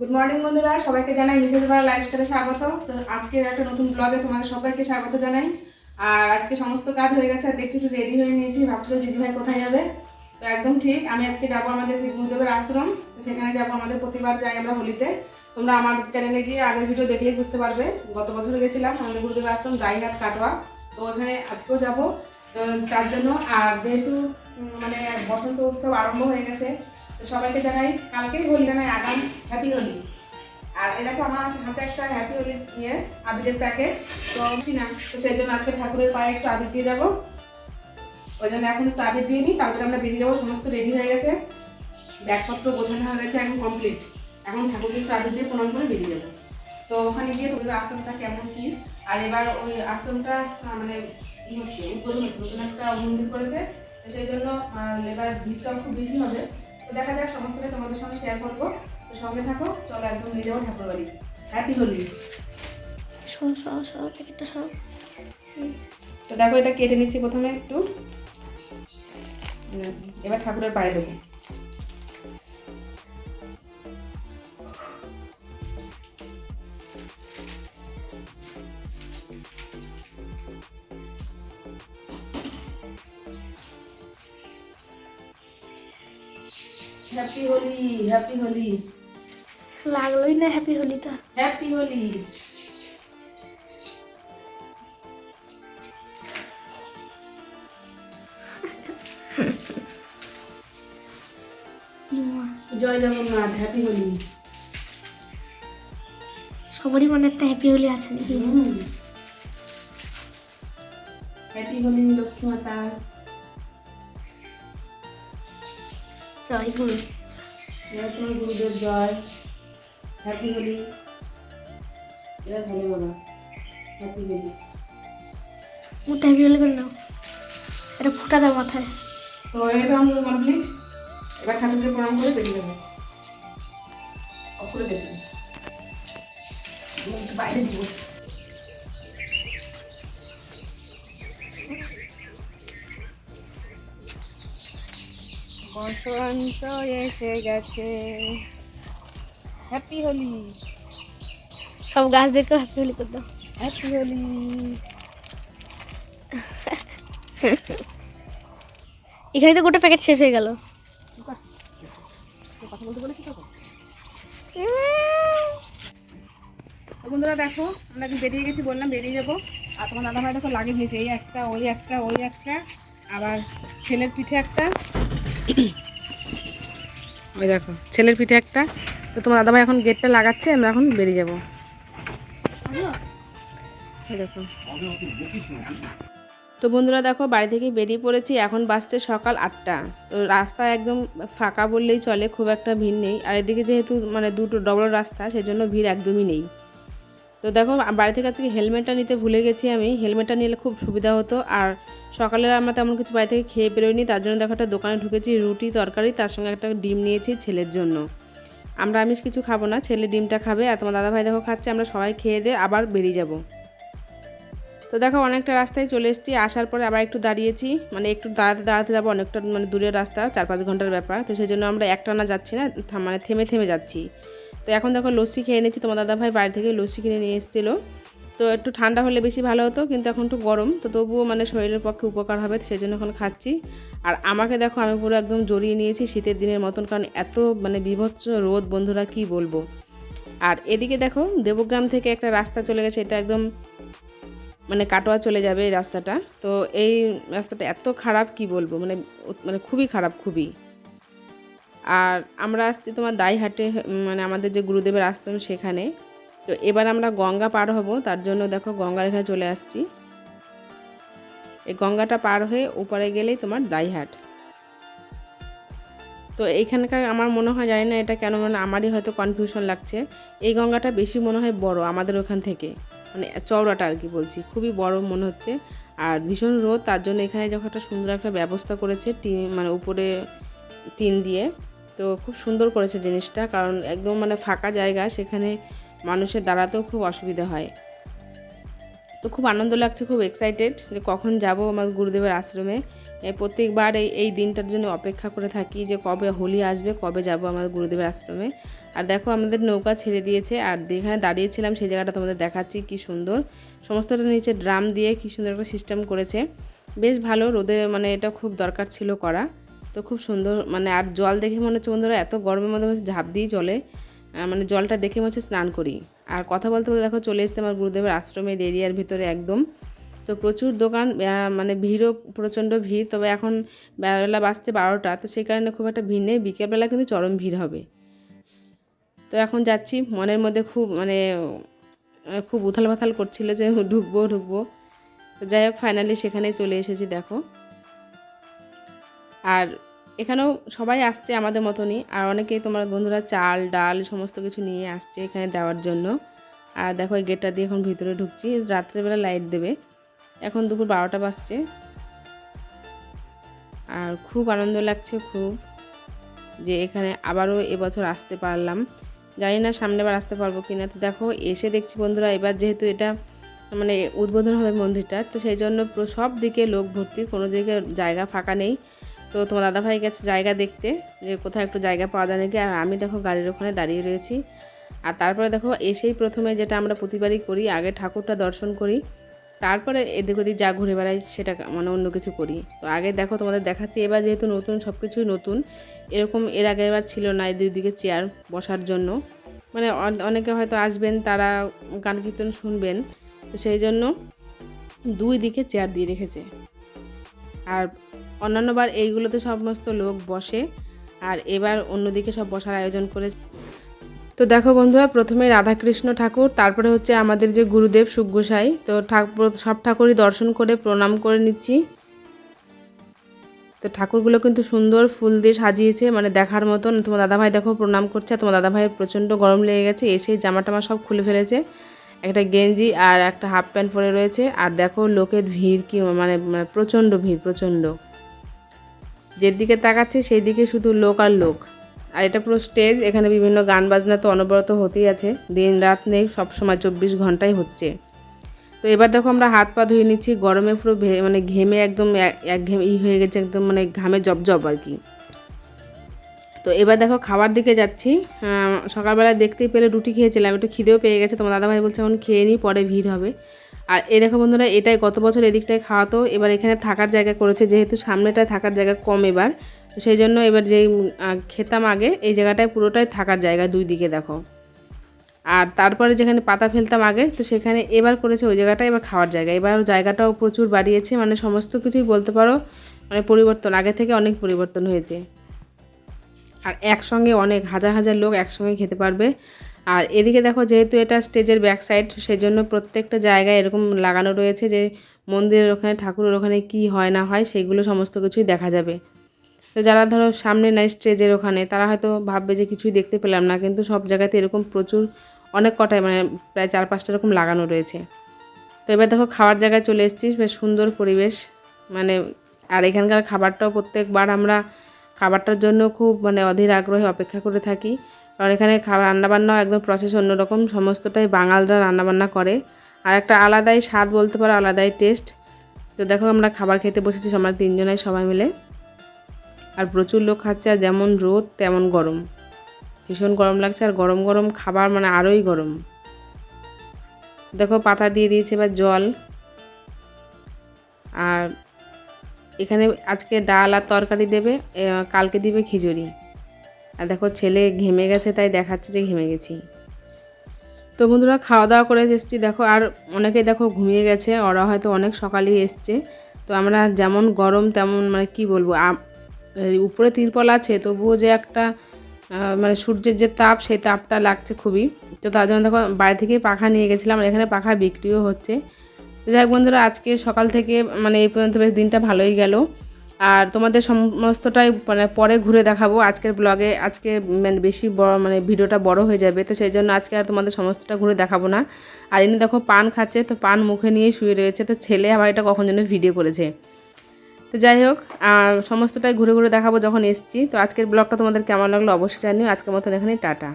Good morning বন্ধুরা, সবাইকে জানাই মিসেস বারা লাইফস্টাইলে স্বাগত। তো আজকের একটা নতুন ব্লগে তোমাদের সবাইকে স্বাগত জানাই। আর আজকে সমস্ত কাজ হয়ে গেছে, আর দেখছি একটু রেডি হয়ে নিয়েছি। ভাবছিল দিদিভাই কোথায় যাবে, তো একদম ঠিক আমি আজকে যাবো আমাদের যে গুরুদেবের আশ্রম, তো সেখানে যাবো। আমাদের প্রতিবার যাই আমরা হোলিতে। তোমরা আমার চ্যানেলে গিয়ে আগের ভিডিও দেখলেই বুঝতে পারবে। গত বছর গেছিলাম আমাদের গুরুদেবের আশ্রম দাইহাট কাটোয়া, তো ওখানে আজকেও যাবো। তো তার জন্য আর যেহেতু মানে বসন্ত উৎসব আরম্ভ হয়ে গেছে, তো সবাইকে জানাই কালকেই হোলি, জানাই আগাম হ্যাপি হোলি। আর এটা তো আমার হাতে একটা হ্যাপি হোলি নিয়ে আবিরের প্যাকেট, তো না, তো সেই জন্য আজকে ঠাকুরের পায়ে একটু আবির দিয়ে যাবো। ওই জন্য এখন একটু আবির দিয়ে নিই, তারপরে আমরা বেরিয়ে যাবো। সমস্ত রেডি হয়ে গেছে, ব্যাগপত্র গোছানো হয়ে গেছে, এখন কমপ্লিট। এখন ঠাকুরকে একটু আবির দিয়ে প্রণাম করে বেরিয়ে যাবো। তো ওখানে গিয়ে তোদের আশ্রমটা কেমন কি, আর এবার ওই আশ্রমটা মানে ই হচ্ছে, উদ্বোধন হচ্ছে, নতুন একটা মন্দির করেছে, তো সেই জন্য এবার ভিড়টাও খুব বেশি হবে। তো দেখা যাক, সমস্তটা তোমাদের সঙ্গে শেয়ার করবো। তো সঙ্গে থাকো, চলো একদম নিয়ে যাবো ঠাকুর বাড়ি। হ্যাপি হোলি। প্যাকেটটা সরাও। তো দেখো, এটা কেটে নিচ্ছি প্রথমে একটু, এবার ঠাকুরের পায়ে দেবো। Happy Holi, happy Holi. লাগলোই না হ্যাপি হোলিটা। হ্যাপি হোলি। জয় জগন্নাথ, হ্যাপি হোলি। সবারই মনে একটা হ্যাপি হোলি আছে নাকি? হ্যাপি হোলি লক্ষ্মী মাতা। জয় গুরু। এবার তোমার গুরুদেব জয়। হ্যাপি হোলি। এবার ভালো বাবা, হ্যাপি হোলি। মুখটা হ্যাপি হোলি করে নাও, এটা ফুটা দাও মাথায়। তো হয়ে গেছে আমাদের কমপ্লিট। এবার ঠাকুরকে প্রণাম করে বেরিয়ে যাবো। অফ করে দেখুন, বাইরে দিব। বসন্ত এসে গেছে, হ্যাপি হোলি। সব গাছদেরকেও হ্যাপি হোলি করে দাও। হ্যাপি হোলি। এখানে তো গোটা প্যাকেট শেষ হয়ে গেল। কথা বলতে বলেছি তো। বন্ধুরা দেখো, আমরা এখন বেরিয়ে গেছি, বললাম বেরিয়ে যাবো। আর তোমার দাদা ভাই দেখো লাগিয়ে দিয়েছে, এই একটা ওই একটা ওই একটা, আবার ছেলের পিঠে একটা, ওই দেখো ছেলের পিঠে একটা। তো তোমার দাদা ভাই এখন গেটটা লাগাচ্ছে, আমরা এখন বেরিয়ে যাবো। দেখো তো বন্ধুরা দেখো, বাড়ি থেকে বেরিয়ে পড়েছি। এখন বাজছে সকাল 8টা। তো রাস্তা একদম ফাঁকা বললেই চলে, খুব একটা ভিড় নেই। আর এদিকে যেহেতু মানে দুটো ডবল রাস্তা, সেজন্য ভিড় একদমই নেই। তো দেখো, বাড়ি থেকে আজকে হেলমেটটা নিতে ভুলে গেছি আমি। হেলমেটটা নিলে খুব সুবিধা হতো। আর সকালে আমরা তেমন কিছু বাড়ি থেকে খেয়ে বেরোয়নি, তার জন্য দেখো একটা দোকানে ঢুকেছি, রুটি তরকারি, তার সঙ্গে একটা ডিম নিয়েছি ছেলের জন্য। আমরা আমিষ কিছু খাবো না, ছেলে ডিমটা খাবে। আর তোমার দাদাভাই দেখো খাচ্ছে, আমরা সবাই খেয়ে দিয়ে আবার বেরিয়ে যাব। তো দেখো, অনেকটা রাস্তায় চলে এসেছি। আসার পরে আবার একটু দাঁড়িয়েছি, মানে একটু দাঁড়াতে যাবো, অনেকটা মানে দূরের রাস্তা, 4-5 ঘন্টার ব্যাপার। তো সেই জন্য আমরা একটানা যাচ্ছি না, মানে থেমে থেমে যাচ্ছি। তো এখন দেখো লস্যি খেয়ে নিচ্ছি। তোমার দাদাভাই বাড়ি থেকে লস্যি কিনে নিয়ে এসেছিলো। তো একটু ঠান্ডা হলে বেশি ভালো হতো, কিন্তু এখন একটু গরম, তো তবুও মানে শরীরের পক্ষে উপকার হবে, সেই জন্য এখন খাচ্ছি। আর আমাকে দেখো, আমি পুরো একদম জড়িয়ে নিয়েছি শীতের দিনের মতন, কারণ এত মানে বীভৎস রোদ বন্ধুরা, কি বলবো। আর এদিকে দেখো, দেবগ্রাম থেকে একটা রাস্তা চলে গেছে, এটা একদম মানে কাটোয়া চলে যাবে এই রাস্তাটা। তো এই রাস্তাটা এত খারাপ, কি বলবো, মানে মানে খুবই খারাপ, খুবই। আর আমরা আসছি তোমার দাইহাটে, মানে আমাদের যে গুরুদেবের আশ্রম সেখানে। তো এবার আমরা গঙ্গা পার হব, তার জন্য দেখো গঙ্গার এখানে চলে আসছি। এই গঙ্গাটা পার হয়ে উপরে গেলেই তোমার দাইহাট। তো এইখানকার আমার মনে হয়, জানি না এটা কেন, মানে আমারই হয়তো কনফিউশন লাগছে, এই গঙ্গাটা বেশি মনে হয় বড় আমাদের ওখান থেকে, মানে চওড়াটা আর কি বলছি, খুবই বড় মনে হচ্ছে। আর ভীষণ রোদ, তার জন্য এখানে যখন একটা সুন্দর একটা ব্যবস্থা করেছে টিন, মানে উপরে টিন দিয়ে। তো খুব সুন্দর করেছে জিনিসটা, কারণ একদম মানে ফাঁকা জায়গা, সেখানে মানুষের দাঁড়াতেও খুব অসুবিধা হয়। তো খুব আনন্দ লাগছে, খুব এক্সাইটেড যে কখন যাব আমার গুরুদেবের আশ্রমে। প্রত্যেকবার এই দিনটার জন্য অপেক্ষা করে থাকি যে কবে হোলি আসবে, কবে যাব আমাদের গুরুদেবের আশ্রমে। আর দেখো আমাদের নৌকা ছেড়ে দিয়েছে, আর যেখানে দাঁড়িয়েছিলাম সেই জায়গাটা তোমাদের দেখাচ্ছি, কি সুন্দর সমস্তটা নিচে ড্রাম দিয়ে কি সুন্দর একটা সিস্টেম করেছে, বেশ ভালো। রোদে মানে এটা খুব দরকার ছিল করা, তো খুব সুন্দর। মানে আর জল দেখে মনে হচ্ছে বন্ধুরা এত গরমের মধ্যে ঝাঁপ দিয়ে চলে, মানে জলটা দেখে মনে হচ্ছে স্নান করি। আর কথা বলতে বলতে দেখো চলে এসছে আমার গুরুদেবের আশ্রমের এরিয়ার ভিতরে একদম। তো প্রচুর দোকান, মানে ভিড়ও প্রচণ্ড ভিড়। তবে এখন বেলা বাজছে 12টা, তো সেই কারণে খুব একটা ভিড় নেই। বিকেলবেলা কিন্তু চরম ভিড় হবে। তো এখন যাচ্ছি, মনের মধ্যে খুব মানে খুব উথাল পাথাল করছিল যে ঢুকবো। তো যাই হোক ফাইনালি সেখানে চলে এসেছি দেখো। আর এখানেও সবাই আসছে আমাদের মতনই, আর অনেকেই তোমার বন্ধুরা চাল ডাল সমস্ত কিছু নিয়ে আসছে এখানে দেওয়ার জন্য। আর দেখো এই গেটটা দিয়ে এখন ভিতরে ঢুকছি, রাত্রেবেলা লাইট দেবে। এখন দুপুর 12টা বাজছে, আর খুব আনন্দ লাগছে খুব, যে এখানে আবারও এবছর আসতে পারলাম। জানি না সামনে বার আসতে পারবো কিনা। তো দেখো এসে দেখছি বন্ধুরা, এবার যেহেতু এটা মানে উদ্বোধন হবে মন্দিরটা, তো সেই জন্য সব দিকে লোক ভর্তি, কোনো দিকে জায়গা ফাঁকা নেই। তো তোমার দাদাভাই গেছে জায়গা দেখতে, যে কোথাও একটু জায়গা পাওয়া যায় নাকি। আর আমি দেখো গাড়ির ওখানে দাঁড়িয়ে রয়েছি। আর তারপরে দেখো এসেই প্রথমে যেটা আমরা প্রতিবারই করি, আগে ঠাকুরটা দর্শন করি, তারপরে এদিক ওদিক যা ঘুরে বেড়াই সেটা মানে অন্য কিছু করি। তো আগে দেখো তোমাদের দেখাচ্ছি, এবার যেহেতু নতুন সব কিছুই নতুন, এরকম এর আগে এবার ছিল না এই দুই দিকে চেয়ার বসার জন্য। মানে অনেকে হয়তো আসবেন, তারা গান কীর্তন শুনবেন, তো সেই জন্য দুই দিকে চেয়ার দিয়ে রেখেছে। আর অন্যান্যবার এইগুলোতে সমস্ত লোক বসে, আর এবার অন্যদিকে সব বসার আয়োজন করেছে। তো দেখো বন্ধুরা, প্রথমে রাধাকৃষ্ণ ঠাকুর, তারপরে হচ্ছে আমাদের যে গুরুদেব সুখগোসাই। তো সব ঠাকুরই দর্শন করে প্রণাম করে নিচ্ছি। তো ঠাকুরগুলো কিন্তু সুন্দর ফুল দিয়ে সাজিয়েছে, মানে দেখার মতন। তোমার দাদাভাই দেখো প্রণাম করছে, আর তোমার দাদাভাইয়ের প্রচণ্ড গরম লেগে গেছে, এসে জামা টামা সব খুলে ফেলেছে, একটা গেঞ্জি আর একটা হাফ প্যান্ট পরে রয়েছে। আর দেখো লোকের ভিড় কি মানে প্রচণ্ড ভিড়, প্রচণ্ড। যেদিকে তাকাচ্ছে সেই দিকে শুধু লোক আর লোক। আর এটা পুরো স্টেজ, এখানে বিভিন্ন গান বাজনা তো অনবরত হতেই আছে, দিন রাত নেই, সবসময় 24 ঘন্টাই হচ্ছে। তো এবার দেখো আমরা হাত পা ধুয়ে নিচ্ছি, গরমে পুরো মানে ঘেমে একদম এক ঘেমে হয়ে গেছে, একদম মানে ঘামে জব আর কি। তো এবার দেখো খাবার দিকে যাচ্ছি। সকালবেলা দেখতেই পেলে রুটি খেয়েছিলাম, একটু খিদেও পেয়ে গেছে। তোমার দাদাভাই বলছে এখন খেয়ে নিই, পরে ভিড় হবে। আর এই দেখো বন্ধুরা, এটাই গত বছর এদিকটায় খাওয়াতো, এবার এখানে থাকার জায়গা করেছে, যেহেতু সামনেটায় থাকার জায়গা কম এবার, তো সেই জন্য এবার যেই খেতাম আগে এই জায়গাটায় পুরোটাই থাকার জায়গা, দুই দিকে দেখো। আর তারপরে যেখানে পাতা ফেলতাম আগে, তো সেখানে এবার করেছে ওই জায়গাটা এবার খাওয়ার জায়গা। এবার জায়গাটাও প্রচুর বাড়িয়েছে, মানে সমস্ত কিছুই বলতে পারো মানে পরিবর্তন, আগে থেকে অনেক পরিবর্তন হয়েছে। আর একসঙ্গে অনেক হাজার হাজার লোক একসঙ্গে খেতে পারবে। আর এদিকে দেখো যেহেতু এটা স্টেজের ব্যাক সাইড, সেই জন্য প্রত্যেকটা জায়গায় এরকম লাগানো রয়েছে যে মন্দিরের ওখানে ঠাকুরের ওখানে কি হয় না হয় সেগুলো সমস্ত কিছুই দেখা যাবে। তো যারা ধরো সামনে নাই স্টেজের ওখানে, তারা হয়তো ভাববে যে কিছুই দেখতে পেলাম না, কিন্তু সব জায়গাতে এরকম প্রচুর অনেক কটায় মানে প্রায় 4-5টা এরকম লাগানো রয়েছে। তো এবার দেখো খাওয়ার জায়গায় চলে এসেছি, বেশ সুন্দর পরিবেশ মানে। আর এখানকার খাবারটাও প্রত্যেকবার আমরা খাবারটার জন্য খুব মানে অধীর আগ্রহে অপেক্ষা করে থাকি, কারণ এখানে খাবার রান্নাবান্নাও একদম প্রসেস অন্যরকম, সমস্তটাই বাঙালরা রান্নাবান্না করে, আর একটা আলাদাই স্বাদ বলতে পারো, আলাদাই টেস্ট। তো দেখো আমরা খাবার খেতে বসেছি আমরা 3 জনাই সবাই মিলে, আর প্রচুর লোক খাচ্ছে, আর যেমন রোদ তেমন গরম, ভীষণ গরম লাগছে। আর গরম গরম খাবার মানে আরোই গরম। দেখো পাতা দিয়ে দিয়েছে, এবার জল। আর এখানে আজকে ডাল আর তরকারি দেবে, কালকে দিবে খিচুড়ি। আর দেখো ছেলে ঘেমে গেছে, তাই দেখাচ্ছে যে ঘেমে গেছি। তো বন্ধুরা খাওয়া দাওয়া করে এসেছি দেখো, আর অনেকেই দেখো ঘুমিয়ে গেছে, ওরা হয়তো অনেক সকালেই এসছে। তো আমরা যেমন গরম তেমন মানে কি বলবো, উপরে তিরপল আছে, তবুও যে একটা মানে সূর্যের যে তাপ, সেই তাপটা লাগছে খুবই। তো তার জন্য দেখো বাইরে থেকেই পাখা নিয়ে গেছিলাম, আর এখানে পাখা বিক্রিও হচ্ছে। তো যাই হোক বন্ধুরা, আজকে সকাল থেকে মানে এই পর্যন্ত বেশ দিনটা ভালোই গেল। আর তোমাদের সমস্তটাই মানে পরে ঘুরে দেখাবো আজকের ব্লগে। আজকে মানে বেশি বড় মানে ভিডিওটা বড় হয়ে যাবে, তো সেই জন্য আজকে আর তোমাদের সমস্তটা ঘুরে দেখাবো না। আর এনে দেখো পান খাচ্ছে, তো পান মুখে নিয়ে শুয়ে রয়েছে, তো ছেলে আবার এটা কখন যেন ভিডিও করেছে। তো যাই হোক সমস্তটাই ঘুরে ঘুরে দেখাবো যখন এসছি। তো আজকের ব্লগটা তোমাদের কেমন লাগলো অবশ্যই জানিও। আজকের মতন এখানেই টাটা।